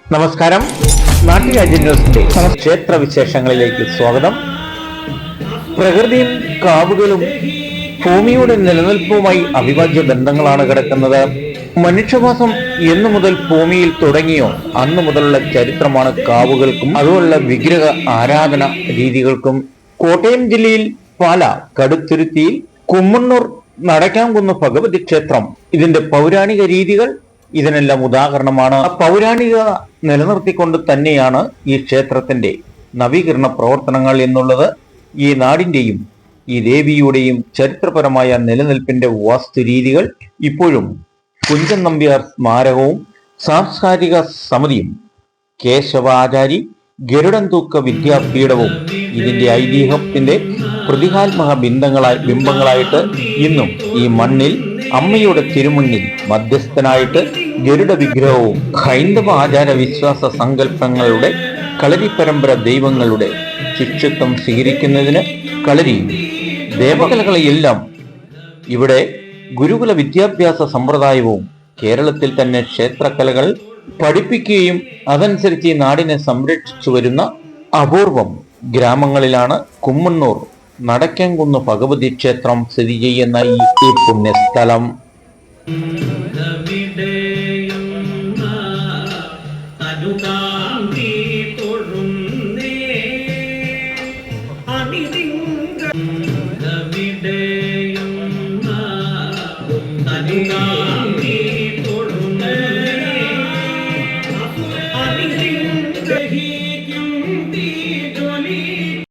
നമസ്കാരം. നാട്ടുരാജ്യ ന്യൂസിന്റെ ക്ഷേത്ര വിശേഷങ്ങളിലേക്ക് സ്വാഗതം. പ്രകൃതിയും കാവുകളും ഭൂമിയുടെ നിലനിൽപ്പുമായി അവിഭാജ്യ ബന്ധങ്ങളാണ് കിടക്കുന്നത്. മനുഷ്യവാസം എന്നു മുതൽ ഭൂമിയിൽ തുടങ്ങിയോ അന്നു മുതലുള്ള ചരിത്രമാണ് കാവുകൾക്കും അതുപോലുള്ള വിഗ്രഹ ആരാധന രീതികൾക്കും. കോട്ടയം ജില്ലയിൽ പാല കടുത്തുരുത്തിയിൽ കുമ്മണ്ണൂർ നടക്കാംകുന്ന് ഭഗവതി ക്ഷേത്രം ഇതിന്റെ പൗരാണിക രീതികൾ ഇതിനെല്ലാം ഉദാഹരണമാണ്. പൗരാണിക നിലനിർത്തിക്കൊണ്ട് തന്നെയാണ് ഈ ക്ഷേത്രത്തിന്റെ നവീകരണ പ്രവർത്തനങ്ങൾ എന്നുള്ളത്. ഈ നാടിന്റെയും ഈ ദേവിയുടെയും ചരിത്രപരമായ നിലനിൽപ്പിന്റെ വാസ്തുരീതികൾ ഇപ്പോഴും കുഞ്ചൻ നമ്പ്യാർ സ്മാരകവും സാംസ്കാരിക സമിതിയും കേശവാചാരി ഗരുഡൻ തൂക്ക വിദ്യാപീഠവും ഇതിന്റെ ഐതിഹ്യത്തിന്റെ പ്രതികാത്മക ബിംബങ്ങളായിട്ട് ഇന്നും ഈ മണ്ണിൽ അമ്മയുടെ തിരുമുന്നിൽ മധ്യസ്ഥനായിട്ട് ഗരുഡ വിഗ്രഹവും ഹൈന്ദവ ആചാര വിശ്വാസ സങ്കല്പങ്ങളുടെ കളരി പരമ്പര ദൈവങ്ങളുടെ ശിഷ്യത്വം സ്വീകരിക്കുന്നതിന് കളരിയും ദേവകലകളെയെല്ലാം ഇവിടെ ഗുരുകുല വിദ്യാഭ്യാസ സമ്പ്രദായവും കേരളത്തിൽ തന്നെ ക്ഷേത്രകലകൾ പഠിപ്പിക്കുകയും അതനുസരിച്ച് ഈ നാടിനെ സംരക്ഷിച്ചു വരുന്ന അപൂർവം ഗ്രാമങ്ങളിലാണ് കുമ്മണ്ണൂർ നടക്കാംകുന്ന് ഭഗവതി ക്ഷേത്രം സ്ഥിതി ചെയ്യുന്ന ഈ പുണ്യസ്ഥലം.